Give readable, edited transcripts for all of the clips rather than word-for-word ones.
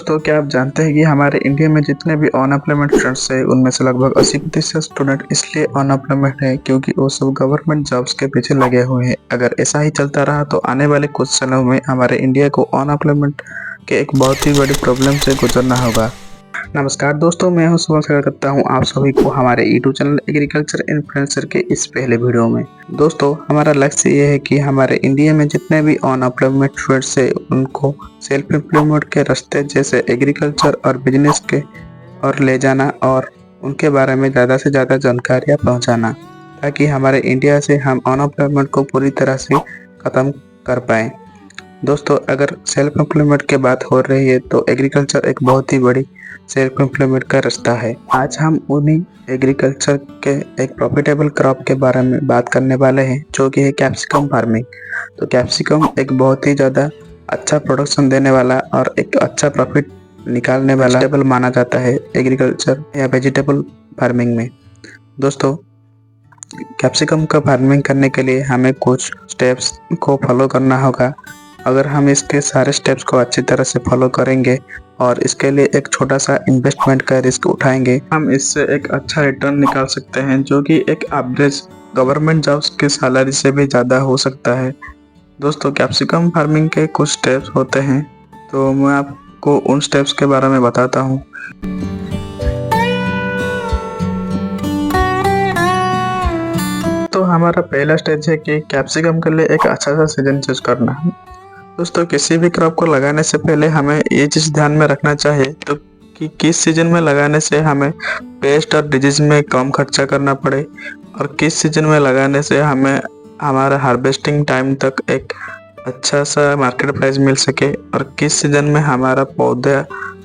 तो क्या आप जानते हैं कि हमारे इंडिया में जितने भी अनएम्प्लॉयमेंट स्टूडेंट्स हैं उनमें से लगभग 80% स्टूडेंट इसलिए अनएम्प्लॉयमेंट है क्योंकि वो सब गवर्नमेंट जॉब्स के पीछे लगे हुए हैं। अगर ऐसा ही चलता रहा तो आने वाले कुछ सालों में हमारे इंडिया को अनएम्प्लॉयमेंट के एक बहुत ही बड़ी प्रॉब्लम से गुजरना होगा। नमस्कार दोस्तों, मैं हूं शुभम स्वागत करता हूं आप सभी को हमारे यूट्यूब चैनल एग्रीकल्चर इन्फ्लुएंसर के इस पहले वीडियो में। दोस्तों, हमारा लक्ष्य ये है कि हमारे इंडिया में जितने भी अनएम्प्लॉयमेंट स्टूडेंट्स हैं उनको सेल्फ एम्प्लॉयमेंट के रास्ते जैसे एग्रीकल्चर और बिजनेस के और ले जाना और उनके बारे में ज़्यादा से ज़्यादा जानकारियाँ पहुँचाना, ताकि हमारे इंडिया से हम अनएम्प्लॉयमेंट को पूरी तरह से ख़त्म कर पाएँ। दोस्तों, अगर सेल्फ एम्प्लॉयमेंट की बात हो रही है तो एग्रीकल्चर एक बहुत ही बड़ी सेल्फ एम्प्लॉयमेंट का रास्ता है। आज हम उन्हीं एग्रीकल्चर के एक प्रॉफिटेबल क्रॉप के बारे में बात करने वाले हैं, जो कि है कैप्सिकम फार्मिंग। तो कैप्सिकम एक बहुत ही ज़्यादा अच्छा प्रोडक्शन देने वाला और एक अच्छा प्रॉफिट निकालने वाला वेजिटेबल माना जाता है एग्रीकल्चर या वेजिटेबल फार्मिंग में। दोस्तों, कैप्सिकम का फार्मिंग करने के लिए हमें कुछ स्टेप्स को फॉलो करना होगा। अगर हम इसके सारे स्टेप्स को अच्छी तरह से फॉलो करेंगे और इसके लिए एक छोटा सा इन्वेस्टमेंट का रिस्क उठाएंगे, हम इससे एक अच्छा रिटर्न निकाल सकते हैं, जो कि एक एवरेज गवर्नमेंट जॉब्स की सैलरी से भी ज़्यादा हो सकता है। दोस्तों, कैप्सिकम फार्मिंग के कुछ स्टेप्स होते हैं, तो मैं आपको उन स्टेप्स के बारे में बताता हूँ। तो हमारा पहला स्टेज है कि कैप्सिकम के लिए एक अच्छा सा सीजन चूज करना। दोस्तों, किसी भी क्रॉप को लगाने से पहले हमें ये चीज़ ध्यान में रखना चाहिए तो कि किस सीजन में लगाने से हमें पेस्ट और डिजीज में कम खर्चा करना पड़े और किस सीजन में लगाने से हमें हमारा हार्वेस्टिंग टाइम तक एक अच्छा सा मार्केट प्राइस मिल सके और किस सीजन में हमारा पौधा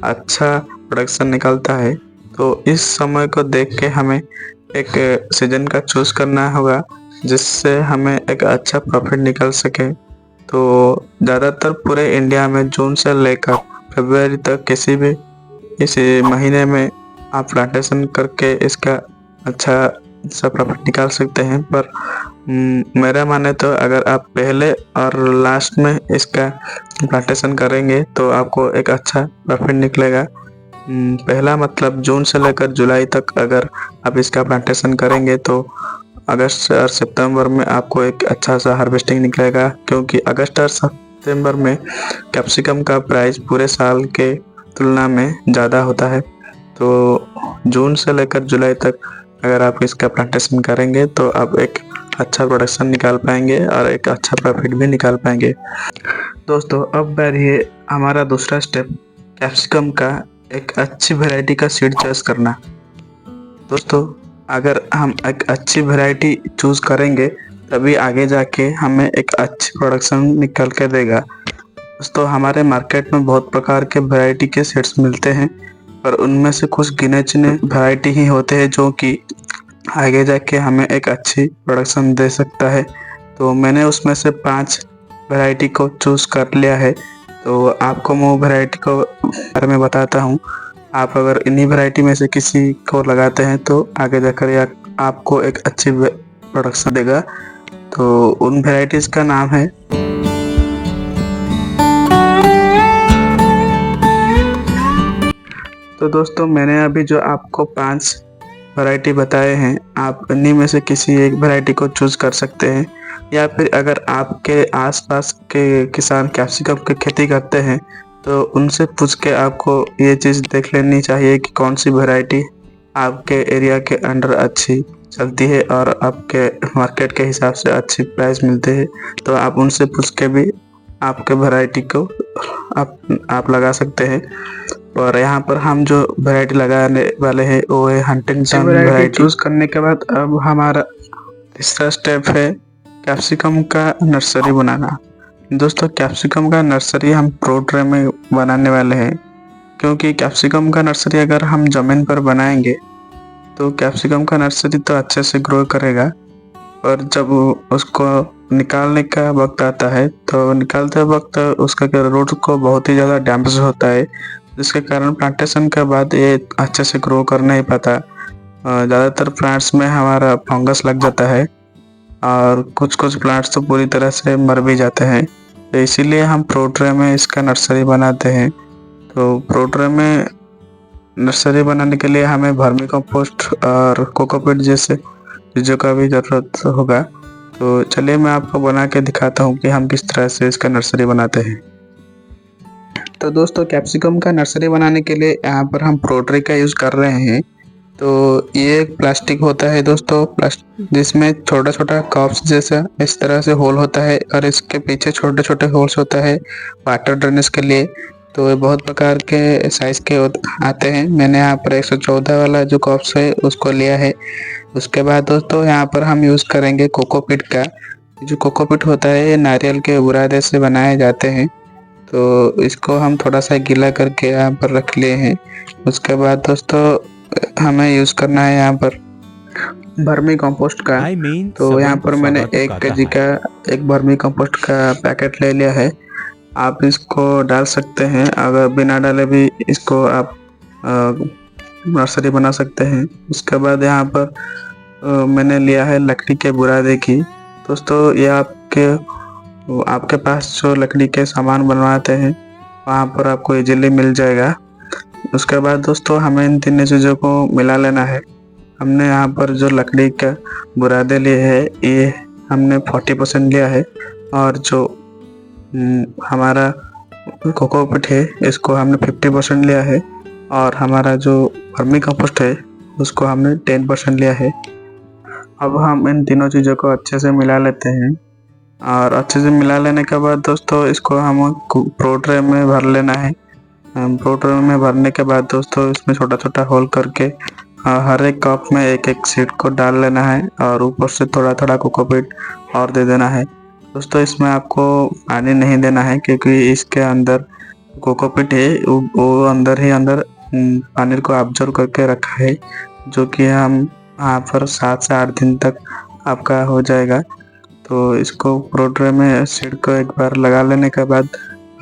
अच्छा प्रोडक्शन निकलता है। तो इस समय को देख के हमें एक सीजन का चूज करना होगा जिससे हमें एक अच्छा प्रॉफिट निकल सके। तो ज़्यादातर पूरे इंडिया में जून से लेकर फरवरी तक किसी भी इस महीने में आप प्लांटेशन करके इसका अच्छा सा प्रॉफिट निकाल सकते हैं। पर मेरा माने तो अगर आप पहले और लास्ट में इसका प्लांटेशन करेंगे तो आपको एक अच्छा प्रॉफिट निकलेगा। पहला मतलब जून से लेकर जुलाई तक अगर आप इसका प्लांटेशन करेंगे तो अगस्त और सितंबर में आपको एक अच्छा सा हार्वेस्टिंग निकलेगा, क्योंकि अगस्त और सितंबर में कैप्सिकम का प्राइस पूरे साल के तुलना में ज़्यादा होता है। तो जून से लेकर जुलाई तक अगर आप इसका प्लांटेशन करेंगे तो आप एक अच्छा प्रोडक्शन निकाल पाएंगे और एक अच्छा प्रॉफिट भी निकाल पाएंगे। दोस्तों, अब बढ़िए हमारा दूसरा स्टेप कैप्सिकम का एक अच्छी वैरायटी का सीड चॉइस करना। दोस्तों, अगर हम एक अच्छी वैरायटी चूज़ करेंगे तभी आगे जाके हमें एक अच्छी प्रोडक्शन निकल के देगा। दोस्तों, हमारे मार्केट में बहुत प्रकार के वैरायटी के सीड्स मिलते हैं, पर उनमें से कुछ गिने चुने वैरायटी ही होते हैं जो कि आगे जाके हमें एक अच्छी प्रोडक्शन दे सकता है। तो मैंने उसमें से 5 वैरायटी को चूज़ कर लिया है, तो आपको मैं वैरायटी को बारे में बताता हूँ। आप अगर इन्हीं वैरायटी में से किसी को लगाते हैं तो आगे जाकर आपको एक अच्छी प्रोडक्शन देगा। तो उन वैरायटीज का नाम है तो दोस्तों, मैंने अभी जो आपको 5 वैरायटी बताए हैं, आप इन्हीं में से किसी एक वैरायटी को चूज कर सकते हैं, या फिर अगर आपके आसपास के किसान कैप्सिकम की खेती करते हैं तो उनसे पूछ के आपको ये चीज़ देख लेनी चाहिए कि कौन सी वैरायटी आपके एरिया के अंडर अच्छी चलती है और आपके मार्केट के हिसाब से अच्छी प्राइस मिलते हैं। तो आप उनसे पूछ के भी आपके वैरायटी को आप लगा सकते हैं। और यहाँ पर हम जो वैरायटी लगाने वाले हैं वो है हंटिंगटन वैरायटी। चूज करने के बाद अब हमारा तीसरा स्टेप है कैप्सिकम का नर्सरी बनाना। दोस्तों, कैप्सिकम का नर्सरी हम प्रो ट्रे में बनाने वाले हैं, क्योंकि कैप्सिकम का नर्सरी अगर हम ज़मीन पर बनाएंगे तो कैप्सिकम का नर्सरी तो अच्छे से ग्रो करेगा, और जब उसको निकालने का वक्त आता है तो निकालते वक्त उसका रूट को बहुत ही ज़्यादा डैमेज होता है, जिसके कारण प्लांटेशन के बाद ये अच्छे से ग्रो कर नहीं पाता। ज़्यादातर प्लांट्स में हमारा फंगस लग जाता है और कुछ प्लांट्स तो पूरी तरह से मर भी जाते हैं। तो इसीलिए हम प्रो ट्रे में इसका नर्सरी बनाते हैं। तो प्रो ट्रे में नर्सरी बनाने के लिए हमें वर्मी कंपोस्ट और कोकोपीट जैसे चीज़ों का भी ज़रूरत होगा। तो चलिए मैं आपको बना के दिखाता हूँ कि हम किस तरह से इसका नर्सरी बनाते हैं। तो दोस्तों कैप्सिकम का नर्सरी बनाने के लिए यहाँ पर हम प्रो ट्रे का यूज़ कर रहे हैं। तो ये एक प्लास्टिक होता है दोस्तों, जिसमें छोटा छोटा कप्स जैसा इस तरह से होल होता है और इसके पीछे छोटे छोटे होल्स होता है वाटर ड्रेनेज के लिए। तो ये बहुत प्रकार के साइज़ के आते हैं। मैंने यहाँ पर 114 वाला जो कप्स है उसको लिया है। उसके बाद दोस्तों यहाँ पर हम यूज़ करेंगे कोकोपीट का। जो कोकोपीट होता है ये नारियल के बुरादे से बनाए जाते हैं। तो इसको हम थोड़ा सा गीला करके यहाँ पर रख लिए हैं। उसके बाद दोस्तों हमें यूज़ करना है यहाँ पर वर्मी कंपोस्ट का। तो यहाँ पर मैंने 1 kg का एक वर्मी कंपोस्ट का पैकेट ले लिया है। आप इसको डाल सकते हैं, अगर बिना डाले भी इसको आप नर्सरी बना सकते हैं। उसके बाद यहाँ पर मैंने लिया है लकड़ी के बुरादे की। दोस्तों ये आपके पास जो लकड़ी के सामान बनवाते हैं वहाँ पर आपको इजीली मिल जाएगा। उसके बाद दोस्तों हमें इन तीनों चीज़ों को मिला लेना है। हमने यहाँ पर जो लकड़ी का बुरादे लिए है ये हमने 40% लिया है, और जो हमारा कोकोपीट है इसको हमने 50% लिया है, और हमारा जो वर्मी कंपोस्ट है उसको हमने 10% लिया है। अब हम इन तीनों चीज़ों को अच्छे से मिला लेते हैं, और अच्छे से मिला लेने के बाद दोस्तों इसको हम प्रो ट्रे में भर लेना है। प्रो ट्रे में भरने के बाद दोस्तों इसमें छोटा छोटा होल करके हर एक कप में एक एक सीड को डाल लेना है, और ऊपर से थोड़ा थोड़ा कोकोपीट और दे देना है। दोस्तों इसमें आपको पानी नहीं देना है, क्योंकि इसके अंदर कोकोपीट है वो अंदर ही अंदर पानी को ऑब्जर्व करके रखा है, जो कि हम यहाँ पर 7 से 8 दिन तक आपका हो जाएगा। तो इसको प्रो ट्रे में सीड को एक बार लगा लेने के बाद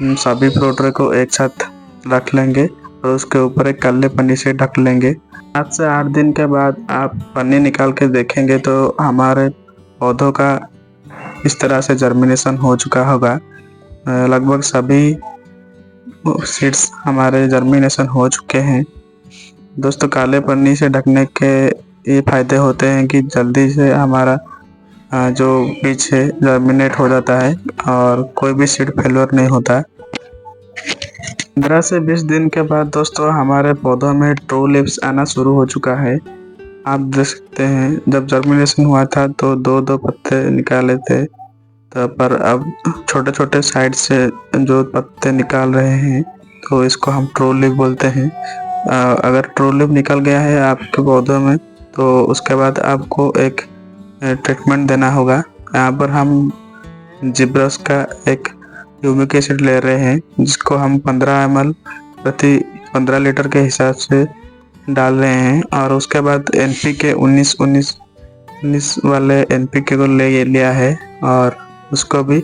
सभी प्रो ट्रे को एक साथ रख लेंगे और उसके ऊपर एक काले पन्नी से ढक लेंगे। 7 से 8 दिन के बाद आप पन्नी निकाल के देखेंगे तो हमारे पौधों का इस तरह से जर्मिनेशन हो चुका होगा। लगभग सभी सीड्स हमारे जर्मिनेशन हो चुके हैं। दोस्तों काले पन्नी से ढकने के ये फायदे होते हैं कि जल्दी से हमारा जो बीज है जर्मिनेट हो जाता है और कोई भी सीड फेलियर नहीं होता। 15 से 20 दिन के बाद दोस्तों हमारे पौधों में ट्रू लीव्स आना शुरू हो चुका है। आप देख सकते हैं जब जर्मिनेशन हुआ था तो 2-2 पत्ते निकाले थे, तो पर अब छोटे छोटे साइड से जो पत्ते निकाल रहे हैं तो इसको हम ट्रू लीव बोलते हैं। अगर ट्रू लीव निकल गया है आपके पौधों में तो उसके बाद आपको एक ट्रीटमेंट देना होगा। यहाँ पर हम जिब्रस का एक ह्यूमिक एसिड ले रहे हैं, जिसको हम 15 ml प्रति 15 लीटर के हिसाब से डाल रहे हैं, और उसके बाद NPK 19 वाले NPK को ले लिया है और उसको भी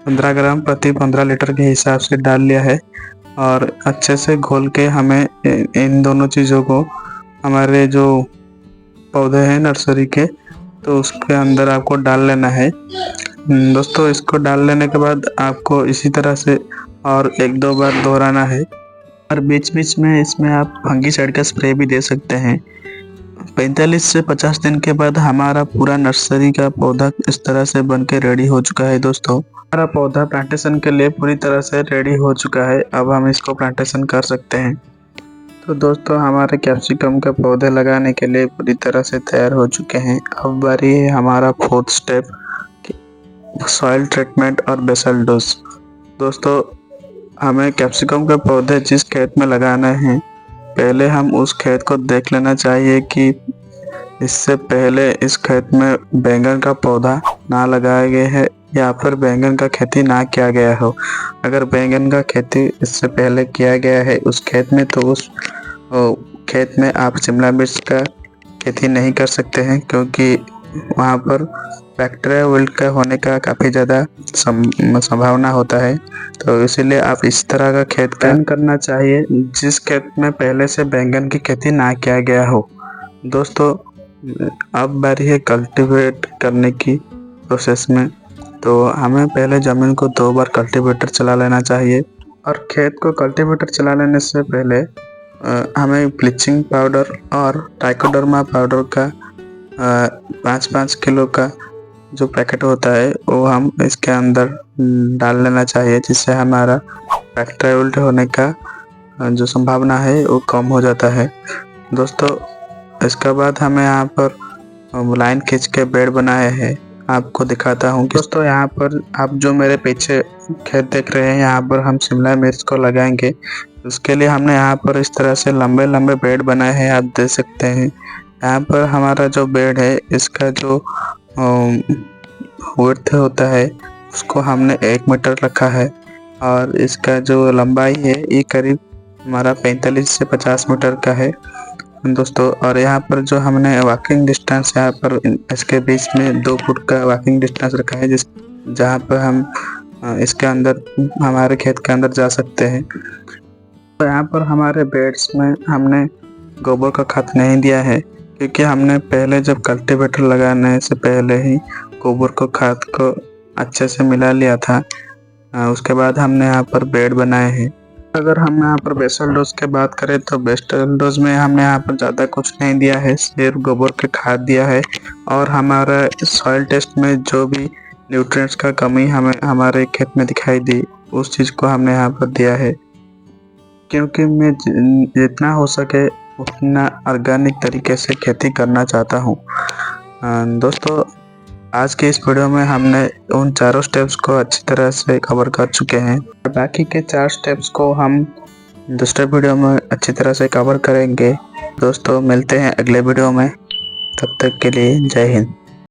15 ग्राम प्रति 15 लीटर के हिसाब से डाल लिया है। और अच्छे से घोल के हमें इन दोनों चीज़ों को हमारे जो पौधे हैं नर्सरी के तो उसके अंदर आपको डाल लेना है। दोस्तों इसको डाल लेने के बाद आपको इसी तरह से और 1-2 बार दोहराना है, और बीच बीच में इसमें आप फंगीसाइड का स्प्रे भी दे सकते हैं। 45 से 50 दिन के बाद हमारा पूरा नर्सरी का पौधा इस तरह से बन के रेडी हो चुका है। दोस्तों हमारा पौधा प्लांटेशन के लिए पूरी तरह से रेडी हो चुका है। अब हम इसको प्लांटेशन कर सकते हैं। तो दोस्तों हमारे कैप्सिकम के पौधे लगाने के लिए पूरी तरह से तैयार हो चुके हैं। अब बारी है हमारा 4th स्टेप, सॉइल ट्रीटमेंट और बेसल डोज। दोस्तों हमें कैप्सिकम के पौधे जिस खेत में लगाना है पहले हम उस खेत को देख लेना चाहिए कि इससे पहले इस खेत में बैंगन का पौधा ना लगाया गया है या फिर बैंगन का खेती ना किया गया हो। अगर बैंगन का खेती इससे पहले किया गया है उस खेत में तो उस खेत में आप शिमला मिर्च का खेती नहीं कर सकते हैं, क्योंकि वहाँ पर बैक्टीरिया विल्ट का होने का काफ़ी ज़्यादा संभावना होता है। तो इसीलिए आप इस तरह का खेत चयन करना चाहिए जिस खेत में पहले से बैंगन की खेती ना किया गया हो। दोस्तों अब बारी है कल्टीवेट करने की प्रोसेस में। तो हमें पहले ज़मीन को 2 बार कल्टीवेटर चला लेना चाहिए। और खेत को कल्टीवेटर चला लेने से पहले हमें ब्लीचिंग पाउडर और ट्राइकोडर्मा पाउडर का 5-5 किलो का जो पैकेट होता है वो हम इसके अंदर डाल लेना चाहिए, जिससे हमारा बैक्टीरिया होने का जो संभावना है वो कम हो जाता है। दोस्तों इसके बाद हमें यहाँ पर लाइन खींच के बेड बनाए हैं, आपको दिखाता हूँ। दोस्तों यहाँ पर आप जो मेरे पीछे खेत देख रहे हैं, यहाँ पर हम शिमला मिर्च को लगाएंगे। उसके लिए हमने यहाँ पर इस तरह से लंबे लंबे बेड बनाए हैं, आप देख सकते हैं। यहाँ पर हमारा जो बेड है इसका जो विड्थ होता है उसको हमने 1 मीटर रखा है और इसका जो लंबाई है ये करीब हमारा 45 से 50 मीटर का है दोस्तों। और यहाँ पर जो हमने वॉकिंग डिस्टेंस यहाँ पर इसके बीच में 2 फुट का वॉकिंग डिस्टेंस रखा है, जहाँ पर हम इसके अंदर हमारे खेत के अंदर जा सकते हैं। तो यहाँ पर हमारे बेड्स में हमने गोबर का खाद नहीं दिया है, क्योंकि हमने पहले जब कल्टीवेटर लगाने से पहले ही गोबर को खाद को अच्छे से मिला लिया था। उसके बाद हमने यहाँ पर बेड बनाए हैं। अगर हम यहाँ पर बेसल डोज की बात करें तो बेसल डोज में हमने यहाँ पर ज़्यादा कुछ नहीं दिया है, सिर्फ गोबर के खाद दिया है। और हमारा सॉइल टेस्ट में जो भी न्यूट्रिएंट्स का कमी हमें हमारे खेत में दिखाई दी, उस चीज़ को हमने यहाँ पर दिया है, क्योंकि मैं जितना हो सके उतना ऑर्गेनिक तरीके से खेती करना चाहता हूँ। दोस्तों आज के इस वीडियो में हमने उन चारों स्टेप्स को अच्छी तरह से कवर कर चुके हैं। बाकी के 4 स्टेप्स को हम दूसरे वीडियो में अच्छी तरह से कवर करेंगे। दोस्तों मिलते हैं अगले वीडियो में, तब तक के लिए जय हिंद।